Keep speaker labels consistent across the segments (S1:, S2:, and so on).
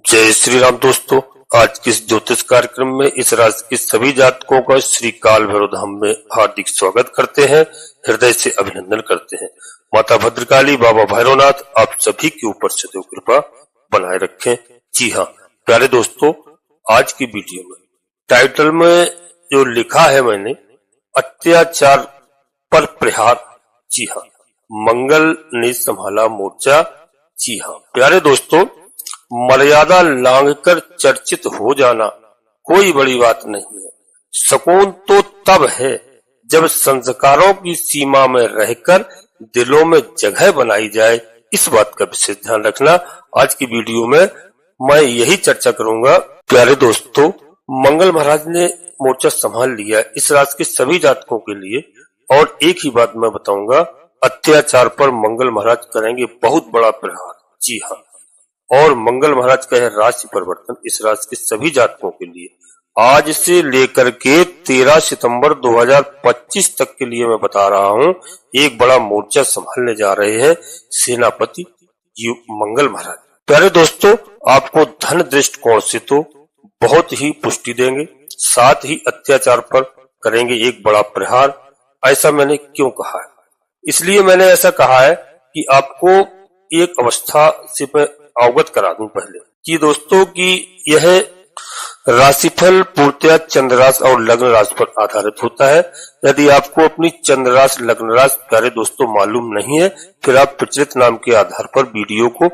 S1: जय श्री राम दोस्तों। आज के इस ज्योतिष कार्यक्रम में इस राशि के सभी जातकों का श्री काल भैरव धाम में हार्दिक स्वागत करते हैं, हृदय से अभिनंदन करते हैं। माता भद्रकाली, बाबा भैरवनाथ आप सभी के ऊपर सदैव कृपा बनाए रखें। जी हाँ प्यारे दोस्तों, आज की वीडियो में टाइटल में जो लिखा है मैंने, अत्याचार पर प्रहार। जी हाँ, मंगल ने संभाला मोर्चा। जी हाँ प्यारे दोस्तों, मर्यादा लांघकर चर्चित हो जाना कोई बड़ी बात नहीं है। सुकून तो तब है जब संस्कारों की सीमा में रहकर दिलों में जगह बनाई जाए। इस बात का विशेष ध्यान रखना। आज की वीडियो में मैं यही चर्चा करूंगा। प्यारे दोस्तों, मंगल महाराज ने मोर्चा संभाल लिया इस राशि के सभी जातकों के लिए, और एक ही बात मैं बताऊंगा, अत्याचार पर मंगल महाराज करेंगे बहुत बड़ा प्रहार। जी हाँ, और मंगल महाराज का है राशि परिवर्तन इस राशि के सभी जातकों के लिए। आज से लेकर के 13 सितंबर 2025 तक के लिए मैं बता रहा हूं, एक बड़ा मोर्चा संभालने जा रहे हैं सेनापति मंगल महाराज। प्यारे दोस्तों, आपको धन दृष्टिकोण से तो बहुत ही पुष्टि देंगे, साथ ही अत्याचार पर करेंगे एक बड़ा प्रहार। ऐसा मैंने क्यों कहा है? इसलिए मैंने ऐसा कहा है कि आपको एक अवस्था से मैं अवगत करा दूं पहले कि दोस्तों कि यह राशिफल पूर्णतः चंद्र राशि और लग्न राशि पर आधारित होता है। यदि आपको अपनी चंद्र राशि लग्न राशि प्यारे दोस्तों मालूम नहीं है, फिर आप प्रचलित नाम के आधार पर वीडियो को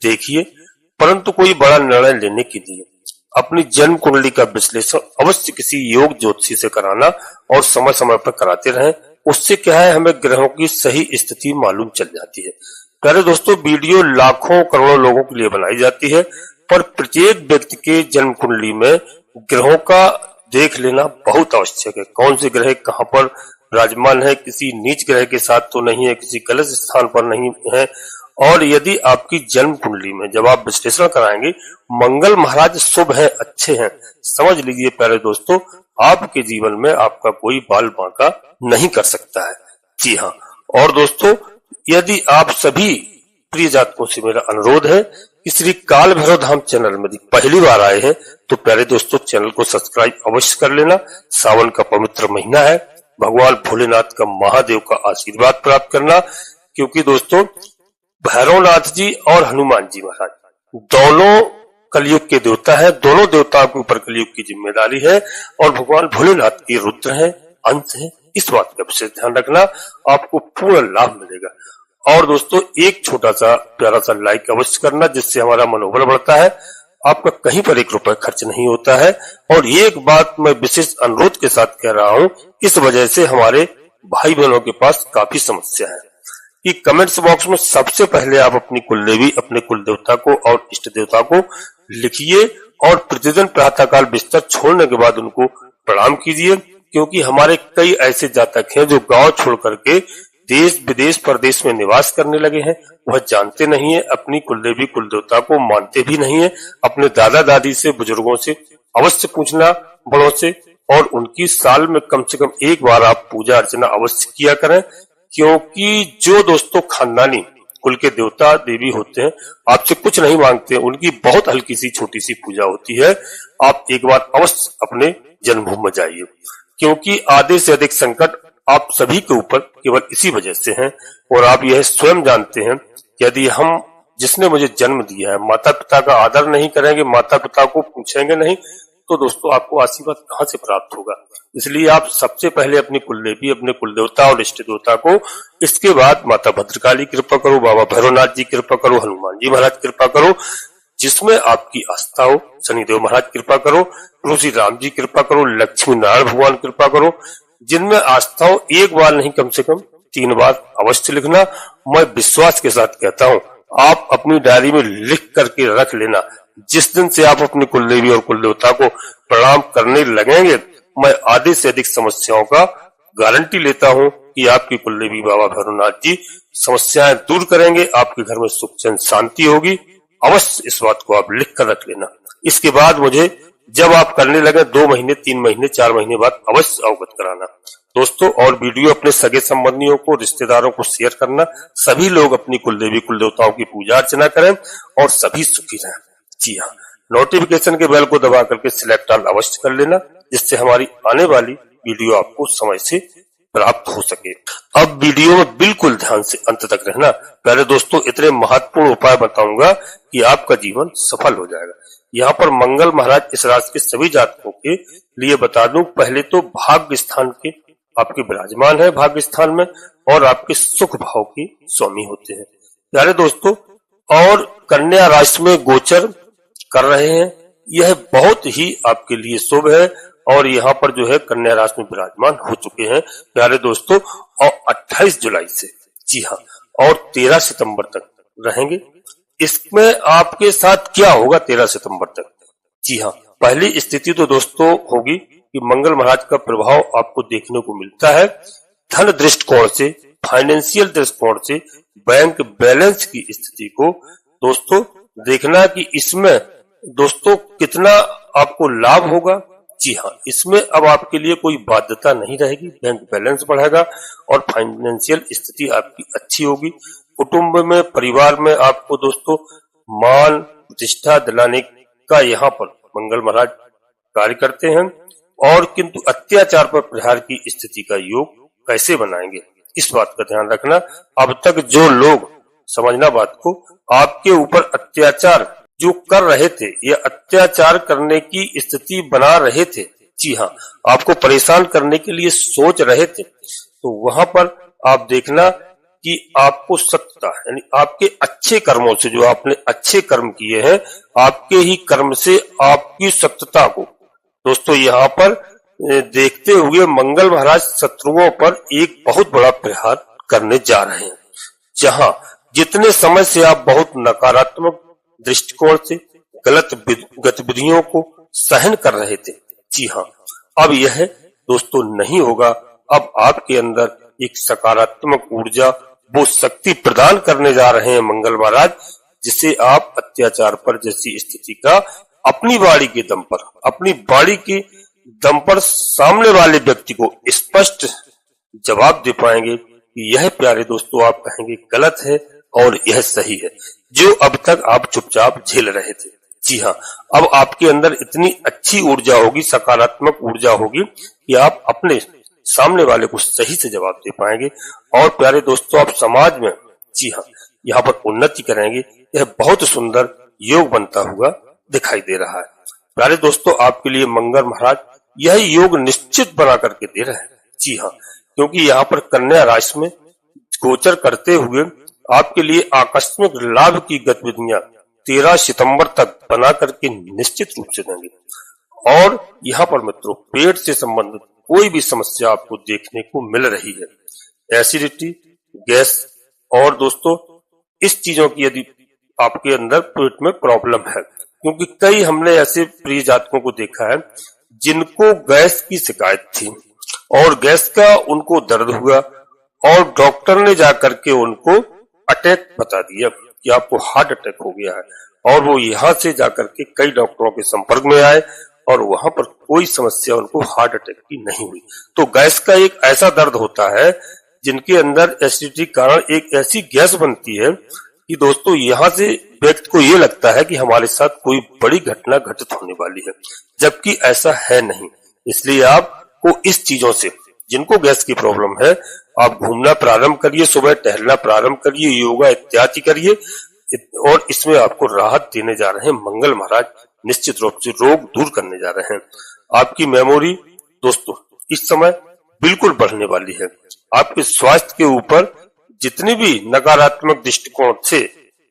S1: देखिए, परंतु कोई बड़ा निर्णय लेने के लिए अपनी जन्म कुंडली का विश्लेषण अवश्य किसी योग ज्योतिषी से कराना और समय समय पर कराते रहें। उससे क्या है, हमें ग्रहों की सही स्थिति मालूम चल जाती है। प्यारे दोस्तों, वीडियो लाखों करोड़ों लोगों के लिए बनाई जाती है, पर प्रत्येक व्यक्ति के जन्म कुंडली में ग्रहों का देख लेना बहुत आवश्यक है। कौन से ग्रह कहां पर विराजमान है, किसी नीच ग्रह के साथ तो नहीं है, किसी गलत स्थान पर नहीं है। और यदि आपकी जन्म कुंडली में जब आप विश्लेषण कराएंगे मंगल महाराज शुभ है, अच्छे हैं, समझ लीजिए प्यारे दोस्तों, आपके जीवन में आपका कोई बाल बांका नहीं कर सकता है। जी हाँ, और दोस्तों यदि आप सभी प्रिय जातकों से मेरा अनुरोध है कि श्री काल भैरव धाम चैनल में पहली बार आए हैं तो प्यारे दोस्तों चैनल को सब्सक्राइब अवश्य कर लेना। सावन का पवित्र महीना है, भगवान भोलेनाथ का, महादेव का आशीर्वाद प्राप्त करना, क्योंकि दोस्तों भैरवनाथ जी और हनुमान जी महाराज दोनों कलयुग के देवता है, दोनों देवताओं के ऊपर कलयुग की जिम्मेदारी है, और भगवान भोलेनाथ के रुद्र है, अंश है। इस बात का विशेष ध्यान रखना, आपको पूर्ण लाभ मिलेगा। और दोस्तों एक छोटा सा प्यारा सा लाइक अवश्य करना, जिससे हमारा मनोबल बढ़ता है। आपका कहीं पर 1 रुपए खर्च नहीं होता है। और एक बात मैं विशेष अनुरोध के साथ कह रहा हूं, इस वजह से हमारे भाई बहनों के पास काफी समस्या है कि कमेंट्स बॉक्स में सबसे पहले आप अपनी कुलदेवी, अपने कुल देवता को और इष्ट देवता को लिखिए, और प्रतिदिन प्रातःकाल बिस्तर छोड़ने के बाद उनको प्रणाम कीजिए, क्योंकि हमारे कई ऐसे जातक हैं जो गांव छोड़ करके देश विदेश परदेश में निवास करने लगे हैं। वह जानते नहीं है, अपनी कुलदेवी कुल देवता को मानते भी नहीं है। अपने दादा दादी से, बुजुर्गों से अवश्य पूछना, बड़ों से, और उनकी साल में कम से कम एक बार आप पूजा अर्चना अवश्य किया करें, क्योंकि जो दोस्तों खानदानी कुल के देवता देवी होते हैं आपसे कुछ नहीं मांगते, उनकी बहुत हल्की सी छोटी सी पूजा होती है। आप एक बार अवश्य अपने जन्मभूमि में जाइए, क्योंकि आधे से अधिक संकट आप सभी के ऊपर केवल इसी वजह से हैं। और आप यह स्वयं जानते हैं कि यदि हम, जिसने मुझे जन्म दिया है, माता पिता का आदर नहीं करेंगे, माता पिता को पूछेंगे नहीं, तो दोस्तों आपको आशीर्वाद कहां से प्राप्त होगा। इसलिए आप सबसे पहले अपनी कुलदेवी, अपने कुल देवता और इष्ट देवता को, इसके बाद माता भद्रकाली कृपा करो, बाबा भैरवनाथ जी कृपा करो, हनुमान जी महाराज कृपा करो, जिसमें आपकी आस्था हो, शनिदेव महाराज कृपा करो, प्रभु श्री राम जी कृपा करो, लक्ष्मी नारायण भगवान कृपा करो, जिनमें आस्था हो एक बार नहीं कम से कम 3 बार अवश्य लिखना। मैं विश्वास के साथ कहता हूं, आप अपनी डायरी में लिख करके रख लेना। जिस दिन से आप अपनी कुलदेवी और कुल देवता को प्रणाम करने लगेंगे, मैं आधे से अधिक समस्याओं का गारंटी लेता हूं कि आपकी कुलदेवी बाबा भैरवनाथ जी समस्याएं दूर करेंगे, आपके घर में सुख चैन शांति होगी। अवश्य इस बात को आप लिख कर रख लेना। इसके बाद मुझे जब आप करने लगे 2 महीने, 3 महीने, 4 महीने बाद अवश्य अवगत कराना दोस्तों। और वीडियो अपने सगे संबंधियों को, रिश्तेदारों को शेयर करना। सभी लोग अपनी कुलदेवी कुल देवताओं की पूजा अर्चना करें और सभी सुखी रहें। जी हाँ, नोटिफिकेशन के बेल को दबा करके सिलेक्ट ऑल अवश्य कर लेना, जिससे हमारी आने वाली वीडियो आपको समय से प्राप्त हो सके। अब वीडियो में बिल्कुल ध्यान से अंत तक रहना। प्यारे दोस्तों, इतने महत्वपूर्ण उपाय बताऊंगा कि आपका जीवन सफल हो जाएगा। यहाँ पर मंगल महाराज इस राशि के सभी जातकों के लिए बता दूं, पहले तो भाग्य स्थान के आपके विराजमान है, भाग्य स्थान में, और आपके सुख भाव के स्वामी होते हैं प्यारे दोस्तों। और कन्या राशि में गोचर कर रहे हैं, यह बहुत ही आपके लिए शुभ है। और यहाँ पर जो है कन्या राशि में विराजमान हो चुके हैं प्यारे दोस्तों, और 28 जुलाई से, जी हाँ, और 13 सितंबर तक रहेंगे। इसमें आपके साथ क्या होगा 13 सितंबर तक? जी हाँ, पहली स्थिति तो दोस्तों होगी कि मंगल महाराज का प्रभाव आपको देखने को मिलता है धन दृष्टिकोण से, फाइनेंशियल दृष्टिकोण से, बैंक बैलेंस की स्थिति को दोस्तों देखना कि इसमें दोस्तों कितना आपको लाभ होगा। जी हाँ, इसमें अब आपके लिए कोई बाध्यता नहीं रहेगी, बैंक बैलेंस बढ़ेगा और फाइनेंशियल स्थिति आपकी अच्छी होगी। कुटुंब में, परिवार में आपको दोस्तों मान प्रतिष्ठा दिलाने का यहाँ पर मंगल महाराज कार्य करते हैं। और किंतु अत्याचार पर प्रहार की स्थिति का योग कैसे बनाएंगे, इस बात का ध्यान रखना। अब तक जो लोग, समझना बात को, आपके ऊपर अत्याचार जो कर रहे थे या अत्याचार करने की स्थिति बना रहे थे, जी हाँ, आपको परेशान करने के लिए सोच रहे थे, तो वहां पर आप देखना कि आपको सत्ता, यानी आपके अच्छे कर्मों से, जो आपने अच्छे कर्म किए हैं, आपके ही कर्म से आपकी सत्ता को दोस्तों यहाँ पर देखते हुए मंगल महाराज शत्रुओं पर एक बहुत बड़ा प्रहार करने जा रहे हैं। जहां जितने समय से आप बहुत नकारात्मक दृष्टिकोण से गलत गतिविधियों को सहन कर रहे थे, जी हाँ, अब यह दोस्तों नहीं होगा। अब आपके अंदर एक सकारात्मक ऊर्जा, वो शक्ति प्रदान करने जा रहे हैं मंगल महाराज, जिससे आप अत्याचार पर जैसी स्थिति का अपनी वाणी के दम पर, अपनी वाणी के दम पर सामने वाले व्यक्ति को स्पष्ट जवाब दे पाएंगे कि यह प्यारे दोस्तों आप कहेंगे गलत है और यह सही है, जो अब तक आप चुपचाप झेल रहे थे। जी हाँ, अब आपके अंदर इतनी अच्छी ऊर्जा होगी, सकारात्मक ऊर्जा होगी कि आप अपने सामने वाले को सही से जवाब दे पाएंगे। और प्यारे दोस्तों, आप समाज में, जी हाँ, यहाँ पर उन्नति करेंगे। यह बहुत सुंदर योग बनता हुआ दिखाई दे रहा है प्यारे दोस्तों। आपके लिए मंगल महाराज यह योग निश्चित बना करके दे रहे हैं, जी हाँ, क्योंकि यहाँ पर कन्या राशि में गोचर करते हुए आपके लिए आकस्मिक लाभ की गतिविधियां 13 सितंबर तक बना करके निश्चित रूप से देंगे। और यहाँ पर मित्रों, पेट से संबंधित कोई भी समस्या आपको देखने को मिल रही है, एसिडिटी, गैस, और दोस्तों इस चीजों की यदि आपके अंदर पेट में प्रॉब्लम है, क्योंकि कई हमने ऐसे प्रिय जातकों को देखा है जिनको गैस की शिकायत थी और गैस का उनको दर्द हुआ और डॉक्टर ने जाकर के उनको अटैक बता दिया कि आपको हार्ट अटैक हो गया है, और वो यहाँ से जाकर के कई डॉक्टरों के संपर्क में आए और वहां पर कोई समस्या उनको हार्ट अटैक की नहीं हुई। तो गैस का एक ऐसा दर्द होता है जिनके अंदर एसिडिटी के कारण एक ऐसी गैस बनती है कि दोस्तों यहाँ से व्यक्ति को ये लगता है कि हमारे साथ कोई बड़ी घटना घटित होने वाली है, जबकि ऐसा है नहीं। इसलिए आपको इस चीजों से, जिनको गैस की प्रॉब्लम है, आप घूमना प्रारंभ करिए, सुबह टहलना प्रारंभ करिए, योगा इत्यादि करिए, और इसमें आपको राहत देने जा रहे हैं मंगल महाराज। निश्चित रूप से रोग दूर करने जा रहे हैं। आपकी मेमोरी दोस्तों इस समय बिल्कुल बढ़ने वाली है। आपके स्वास्थ्य के ऊपर जितने भी नकारात्मक दृष्टिकोण थे,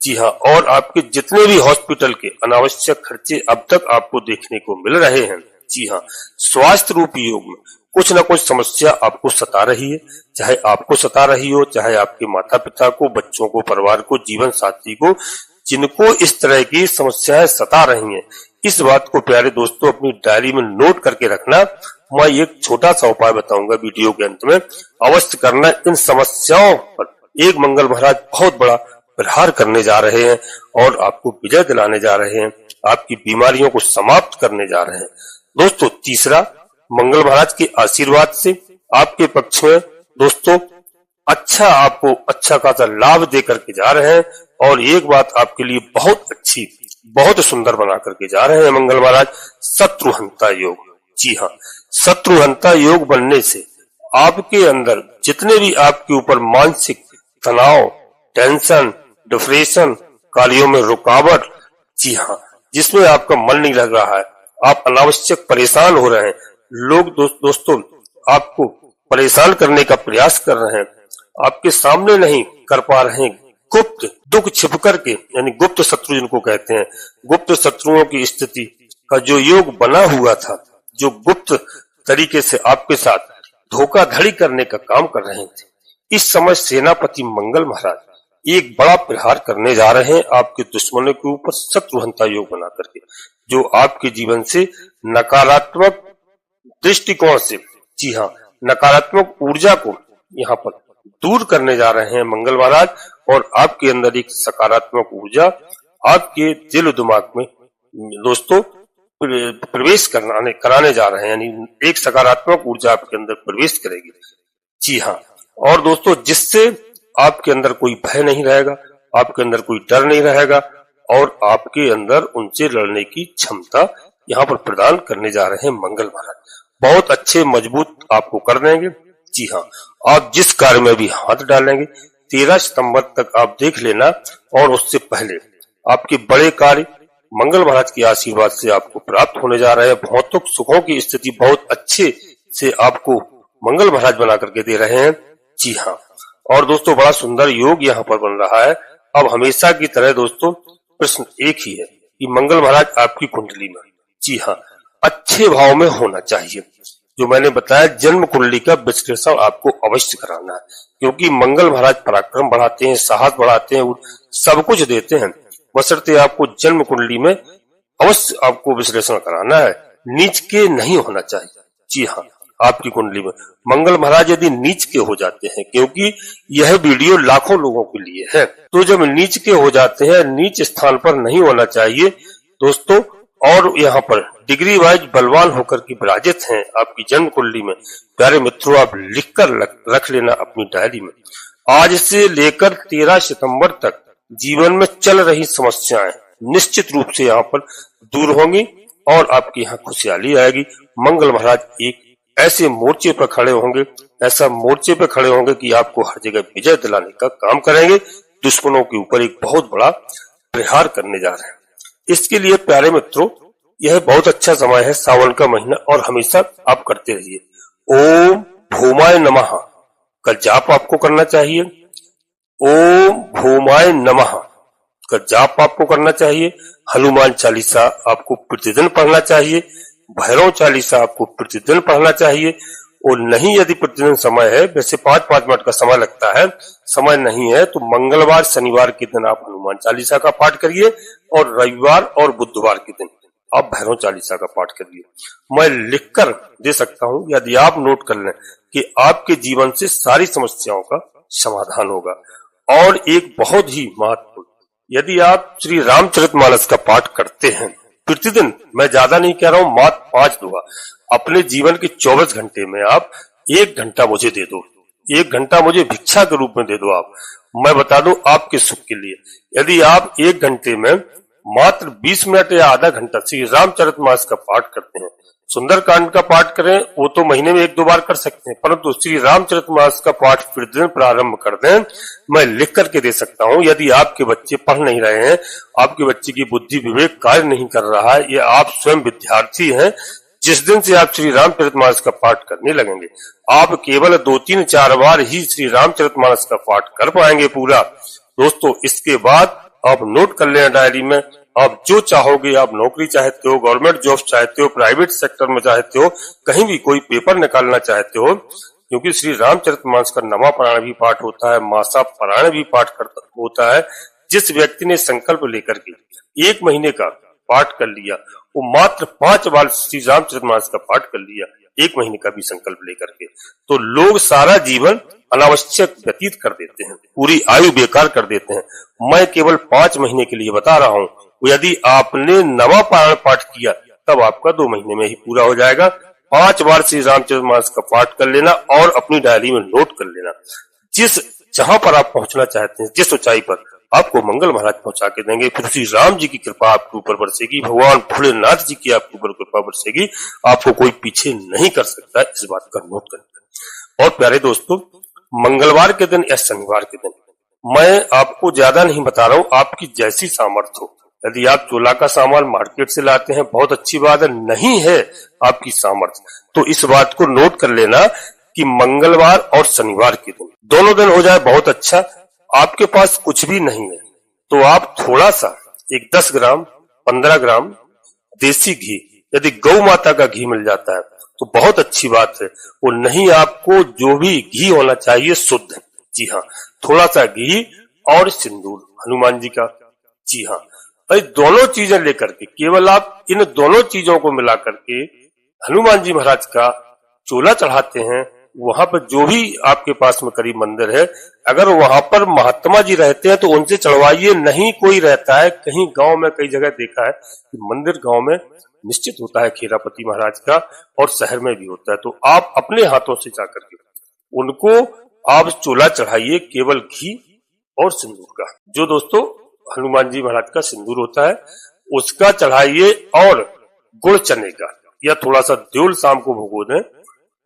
S1: जी हाँ, और आपके जितने भी हॉस्पिटल के अनावश्यक खर्चे अब तक आपको देखने को मिल रहे हैं, जी हाँ, स्वास्थ्य रूपी योग में कुछ न कुछ समस्या आपको सता रही है, चाहे आपको सता रही हो, चाहे आपके माता पिता को, बच्चों को, परिवार को, जीवन साथी को, जिनको इस तरह की समस्याएं सता रही हैं, इस बात को प्यारे दोस्तों अपनी डायरी में नोट करके रखना। मैं एक छोटा सा उपाय बताऊंगा वीडियो के अंत में, अवश्य करना। इन समस्याओं पर एक मंगल महाराज बहुत बड़ा प्रहार करने जा रहे हैं और आपको विजय दिलाने जा रहे हैं, आपकी बीमारियों को समाप्त करने जा रहे हैं। दोस्तों तीसरा, मंगल महाराज के आशीर्वाद से आपके पक्ष में दोस्तों आपको अच्छा खासा लाभ दे करके जा रहे हैं। और एक बात आपके लिए बहुत अच्छी बहुत सुंदर बना करके जा रहे हैं मंगल महाराज। शत्रुहंता योग, जी हाँ, शत्रुहंता योग बनने से आपके अंदर जितने भी आपके ऊपर मानसिक तनाव, टेंशन, डिप्रेशन, कार्यों में रुकावट, जी हाँ, जिसमें आपका मन नहीं लग रहा है, आप अनावश्यक परेशान हो रहे हैं, लोग दोस्तों आपको परेशान करने का प्रयास कर रहे हैं, आपके सामने नहीं कर पा रहे हैं, गुप्त दुख छिप करके, यानी गुप्त शत्रु जिनको कहते हैं, गुप्त शत्रुओं की स्थिति का जो योग बना हुआ था, जो गुप्त तरीके से आपके साथ धोखाधड़ी करने का काम कर रहे थे, इस समय सेनापति मंगल महाराज एक बड़ा प्रहार करने जा रहे हैं आपके दुश्मनों के ऊपर शत्रुहंता योग बना करके, जो आपके जीवन से नकारात्मक दृष्टिकोण से, जी हाँ, नकारात्मक ऊर्जा को यहाँ पर दूर करने जा रहे हैं मंगल महाराज, और आपके अंदर एक सकारात्मक ऊर्जा आपके दिल दिमाग में दोस्तों प्रवेश कराने जा रहे हैं, यानी एक सकारात्मक ऊर्जा आपके अंदर प्रवेश करेगी, जी हाँ। और दोस्तों जिससे आपके अंदर कोई भय नहीं रहेगा, आपके अंदर कोई डर नहीं रहेगा, और आपके अंदर उनसे लड़ने की क्षमता यहाँ पर प्रदान करने जा रहे हैं मंगल महाराज। बहुत अच्छे मजबूत आपको कर देंगे, जी हाँ। आप जिस कार्य में भी हाथ डालेंगे 13 सितंबर तक आप देख लेना, और उससे पहले आपके बड़े कार्य मंगल महाराज के आशीर्वाद से आपको प्राप्त होने जा रहे हैं। भौतिक सुखों की स्थिति बहुत अच्छे से आपको मंगल महाराज बना करके दे रहे हैं, जी हाँ। और दोस्तों बड़ा सुंदर योग यहाँ पर बन रहा है। अब हमेशा की तरह दोस्तों प्रश्न एक ही है कि मंगल महाराज आपकी कुंडली में, जी हाँ, अच्छे भाव में होना चाहिए। जो मैंने बताया जन्म कुंडली का विश्लेषण आपको अवश्य कराना है, क्योंकि मंगल महाराज पराक्रम बढ़ाते हैं, साहस बढ़ाते हैं, सब कुछ देते हैं, बशर्ते आपको जन्म कुंडली में अवश्य आपको विश्लेषण कराना है। नीच के नहीं होना चाहिए, जी हाँ। आपकी कुंडली में मंगल महाराज यदि नीच के हो जाते हैं, क्योंकि यह वीडियो लाखों लोगों के लिए है, तो जब नीच के हो जाते हैं, नीच स्थान पर नहीं होना चाहिए दोस्तों। और यहाँ पर डिग्री वाइज बलवान होकर के विराजित हैं आपकी जन्म कुंडली में। प्यारे मित्रों, आप लिखकर रख लेना अपनी डायरी में। आज से लेकर 13 सितंबर तक जीवन में चल रही समस्याएं निश्चित रूप से यहाँ पर दूर होंगी, और आपकी यहाँ खुशहाली आएगी। मंगल महाराज एक ऐसे मोर्चे पर खड़े होंगे, ऐसा मोर्चे पर खड़े होंगे कि आपको हर जगह विजय दिलाने का काम करेंगे। दुश्मनों के ऊपर एक बहुत बड़ा प्रहार करने जा रहे हैं। इसके लिए प्यारे मित्रों, यह बहुत अच्छा समय है, सावन का महीना, और हमेशा आप करते रहिए। ओम भूमाय नमः का जाप आपको करना चाहिए। ओम भूमाय नमः का जाप आपको करना चाहिए। हनुमान चालीसा आपको प्रतिदिन पढ़ना चाहिए। भैरव चालीसा आपको प्रतिदिन पढ़ना चाहिए। और नहीं यदि प्रतिदिन समय है, वैसे 5-5 मिनट का समय लगता है, समय नहीं है तो मंगलवार शनिवार के दिन आप हनुमान चालीसा का पाठ करिए, और रविवार और बुधवार के दिन आप भैरव चालीसा का पाठ करिए। मैं लिखकर दे सकता हूं, यदि आप नोट कर लें कि आपके जीवन से सारी समस्याओं का समाधान होगा। और एक बहुत ही महत्वपूर्ण, यदि आप श्री रामचरितमानस का पाठ करते हैं प्रतिदिन, मैं ज्यादा नहीं कह रहा हूं, मात्र 5 दुआ, अपने जीवन के 24 घंटे में आप 1 घंटा मुझे दे दो, 1 घंटा मुझे भिक्षा के रूप में दे दो आप, मैं बता दूं आपके सुख के लिए। यदि आप 1 घंटे में मात्र 20 मिनट या आधा घंटा श्री रामचरितमानस का पाठ करते हैं, सुंदरकांड का पाठ करें, वो तो महीने में 1-2 बार कर सकते हैं, परंतु श्री रामचरितमानस का पाठ प्रतिदिन प्रारंभ कर दें। मैं लिख करके दे सकता हूं, यदि आपके बच्चे पढ़ नहीं रहे हैं, आपके बच्चे की बुद्धि विवेक कार्य नहीं कर रहा है, या आप स्वयं विद्यार्थी हैं, जिस दिन से आप श्री रामचरितमानस का पाठ करने लगेंगे, आप केवल 2-3-4 बार ही श्री रामचरितमानस का पाठ कर पाएंगे पूरा। दोस्तों इसके बाद आप नोट कर लें डायरी में, आप जो चाहोगे, आप नौकरी चाहते हो, गवर्नमेंट जॉब चाहते हो, प्राइवेट सेक्टर में चाहते हो, कहीं भी कोई पेपर निकालना चाहते हो, क्योंकि श्री रामचरितमानस का नवा पारायण भी पाठ होता है, मासा पारायण भी पाठ होता है। जिस व्यक्ति ने संकल्प लेकर के 1 महीने का पाठ कर लिया, वो मात्र 5 बार श्री रामचरितमानस का पाठ कर लिया, 1 महीने का भी संकल्प लेकर के, तो लोग सारा जीवन अनावश्यक व्यतीत कर देते हैं, पूरी आयु बेकार कर देते हैं। मैं केवल 5 महीने के लिए बता रहा हूँ, यदि आपने नवा पारायण पाठ किया तब आपका 2 महीने में ही पूरा हो जाएगा। 5 बार श्री रामचरितमानस का पाठ कर लेना और अपनी डायरी में नोट कर लेना। जहां पर आप पहुंचना चाहते हैं, जिस ऊंचाई पर, आपको मंगल महाराज पहुंचा के देंगे। फिर श्री राम जी की कृपा आपके ऊपर बरसेगी, भगवान भोलेनाथ जी की आपके ऊपर कृपा बरसेगी, आपको कोई पीछे नहीं कर सकता, इस बात का नोट करें। और प्यारे दोस्तों, मंगलवार के दिन या शनिवार के दिन मैं आपको ज्यादा नहीं बता रहा हूं, आपकी जैसी सामर्थ्य हो। यदि आप चोला का सामान मार्केट से लाते हैं बहुत अच्छी बात है, नहीं है आपकी सामर्थ्य तो इस बात को नोट कर लेना कि मंगलवार और शनिवार के दिन दोनों दिन हो जाए बहुत अच्छा। आपके पास कुछ भी नहीं है तो आप थोड़ा सा एक 10 ग्राम 15 ग्राम देसी घी, यदि गौ माता का घी मिल जाता है तो बहुत अच्छी बात है। वो नहीं, आपको जो भी घी होना चाहिए शुद्ध, जी हाँ, थोड़ा सा घी और सिंदूर हनुमान जी का, जी हाँ, भाई दोनों चीजें लेकर के, केवल आप इन दोनों चीजों को मिला करके हनुमान जी महाराज का चोला चढ़ाते हैं। वहां पर जो भी आपके पास में करीब मंदिर है, अगर वहां पर महात्मा जी रहते हैं तो उनसे चढ़वाइए, नहीं कोई रहता है कहीं गांव में, कई जगह देखा है कि मंदिर गांव में निश्चित होता है खेरापति महाराज का, और शहर में भी होता है, तो आप अपने हाथों से जाकर के उनको आप चोला चढ़ाइए केवल घी और सिंदूर का। जो दोस्तों हनुमान जी महाराज का सिंदूर होता है उसका चढ़ाइए, और गुड़ चने का या थोड़ा सा देउल शाम को भगो दें,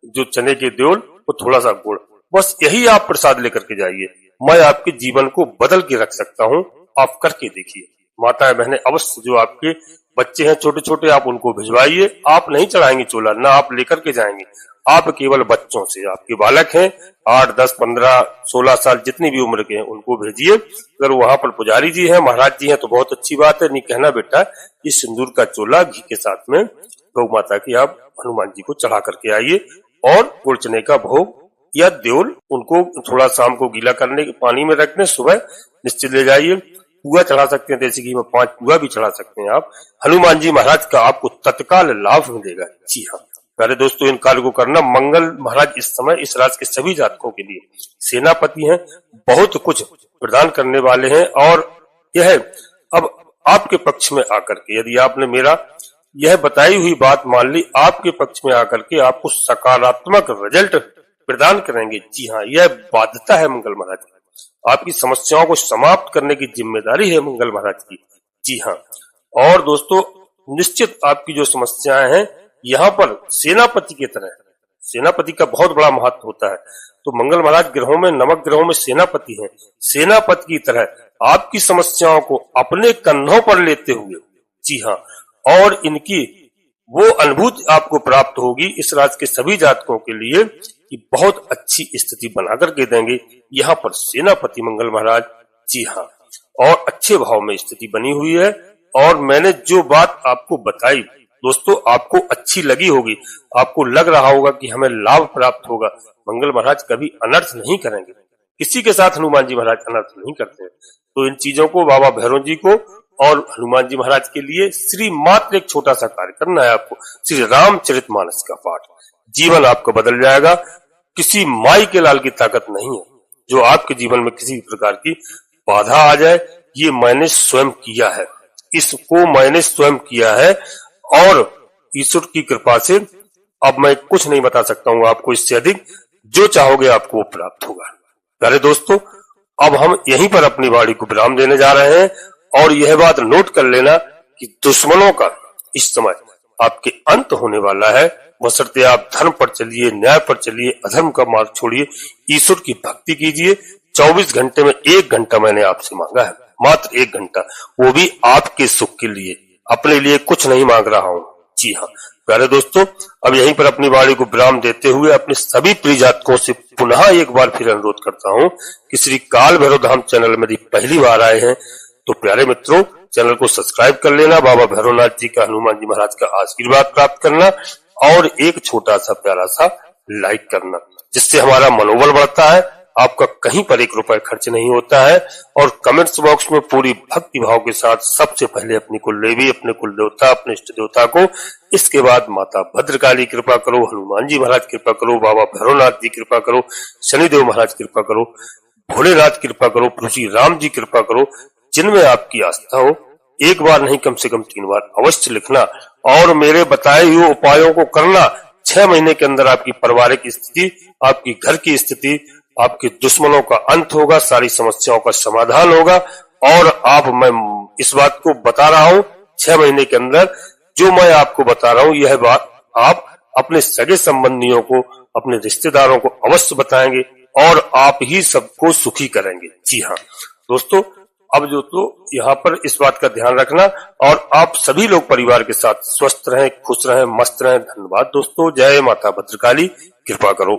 S1: जो चने के देउल वो थोड़ा सा गुड़, बस यही आप प्रसाद लेकर के जाइए। मैं आपके जीवन को बदल के रख सकता हूँ, आप करके देखिए। माताएं बहनें अवश्य, जो आपके बच्चे हैं छोटे छोटे, आप उनको भिजवाइए। आप नहीं चढ़ाएंगे चोला, ना आप लेकर के जाएंगे, आप केवल बच्चों से, आपके बालक हैं 8, 10, 15, 16 साल जितनी भी उम्र के हैं उनको भेजिए। अगर वहां पर पुजारी जी हैं, महाराज जी हैं तो बहुत अच्छी बात है, नहीं कहना बेटा इस सिंदूर का चोला घी के साथ में गौ माता की आप हनुमान जी को चढ़ा करके आइए, और गुड़ चने का भोग या देउल उनको थोड़ा शाम को गीला करने के पानी में रखने, सुबह निश्चित ले जाइए। पुआ चढ़ा सकते हैं, देसी घी में 5 पुआ भी चढ़ा सकते हैं आप। हनुमान जी महाराज का आपको तत्काल लाभ मिलेगा। जी हाँ प्यारे दोस्तों, इन कार्य को करना। मंगल महाराज इस समय इस राशि के सभी जातकों के लिए सेनापति हैं, बहुत कुछ प्रदान करने वाले हैं, और यह अब आपके पक्ष में आकर के, यदि आपने मेरा यह बताई हुई बात मान ली, आपके पक्ष में आकर के आपको सकारात्मक रिजल्ट प्रदान करेंगे। जी हाँ, यह बाध्यता है मंगल महाराज की, आपकी समस्याओं को समाप्त करने की जिम्मेदारी है मंगल महाराज की। जी हाँ, और दोस्तों निश्चित आपकी जो समस्याएं हैं, यहाँ पर सेनापति की तरह, सेनापति का बहुत बड़ा महत्व होता है, तो मंगल महाराज ग्रहों में, नवक ग्रहों में सेनापति हैं, सेनापति की तरह आपकी समस्याओं को अपने कंधों पर लेते हुए, जी हाँ, और इनकी वो अनुभूति आपको प्राप्त होगी इस राशि के सभी जातकों के लिए कि बहुत अच्छी स्थिति बना करके देंगे यहाँ पर सेनापति मंगल महाराज। जी हाँ, और अच्छे भाव में स्थिति बनी हुई है, और मैंने जो बात आपको बताई दोस्तों आपको अच्छी लगी होगी, आपको लग रहा होगा कि हमें लाभ प्राप्त होगा। मंगल महाराज कभी अनर्थ नहीं करेंगे, किसी के साथ हनुमान जी महाराज अनर्थ नहीं करते हैं। तो इन चीजों को बाबा भैरव जी को और हनुमान जी महाराज के लिए श्री मात्र एक छोटा सा कार्य करना है आपको, श्री रामचरितमानस का पाठ, जीवन आपका बदल जाएगा। किसी माई के लाल की ताकत नहीं है जो आपके जीवन में किसी प्रकार की बाधा आ जाए, ये मैंने स्वयं किया है, इसको मैंने स्वयं किया है, और ईश्वर की कृपा से अब मैं कुछ नहीं बता सकता हूँ आपको इससे अधिक, जो चाहोगे आपको वो प्राप्त होगा। प्यारे दोस्तों, अब हम यहीं पर अपनी वाणी को विराम देने जा रहे हैं, और यह बात नोट कर लेना कि दुश्मनों का इस समय आपके अंत होने वाला है, बशर्ते आप धर्म पर चलिए, न्याय पर चलिए, अधर्म का मार्ग छोड़िए, ईश्वर की भक्ति कीजिए। 24 घंटे में 1 घंटा मैंने आपसे मांगा है, मात्र 1 घंटा, वो भी आपके सुख के लिए, अपने लिए कुछ नहीं मांग रहा हूँ। जी हाँ प्यारे दोस्तों, अब यहीं पर अपनी वाणी को विराम देते हुए अपने सभी प्रिय जातकों से पुनः एक बार फिर अनुरोध करता हूँ कि श्री काल भैरव धाम चैनल में यदि पहली बार आए हैं तो प्यारे मित्रों चैनल को सब्सक्राइब कर लेना, बाबा भैरवनाथ जी का, हनुमान जी महाराज का आशीर्वाद प्राप्त करना, और एक छोटा सा प्यारा सा लाइक करना, जिससे हमारा मनोबल बढ़ता है। आपका कहीं पर 1 रुपए खर्च नहीं होता है, और कमेंट्स बॉक्स में पूरी भक्ति भाव के साथ सबसे पहले अपनी कुलदेवी, अपने कुल देवता, अपने इष्ट देवता को, इसके बाद माता भद्रकाली कृपा करो, हनुमान जी महाराज कृपा करो, बाबा भैरवनाथ जी कृपा करो, शनिदेव महाराज कृपा करो, भोलेनाथ कृपा करो, श्री राम जी कृपा करो। जिनमें आपकी आस्था हो, एक बार नहीं कम से कम 3 बार अवश्य लिखना, और मेरे बताए हुए उपायों को करना। 6 महीने के अंदर आपकी पारिवारिक स्थिति, आपकी घर की स्थिति, आपके दुश्मनों का अंत होगा, सारी समस्याओं का समाधान होगा, और आप मैं इस बात को बता रहा हूं 6 महीने के अंदर जो मैं आपको बता रहा हूं यह बात आप अपने सगे संबंधियों को, अपने रिश्तेदारों को अवश्य बताएंगे और आप ही सबको सुखी करेंगे। जी हाँ दोस्तों, अब जो तो यहाँ पर इस बात का ध्यान रखना और आप सभी लोग परिवार के साथ स्वस्थ रहें, खुश रहें, मस्त रहें। धन्यवाद दोस्तों। जय माता भद्रकाली, कृपा करो।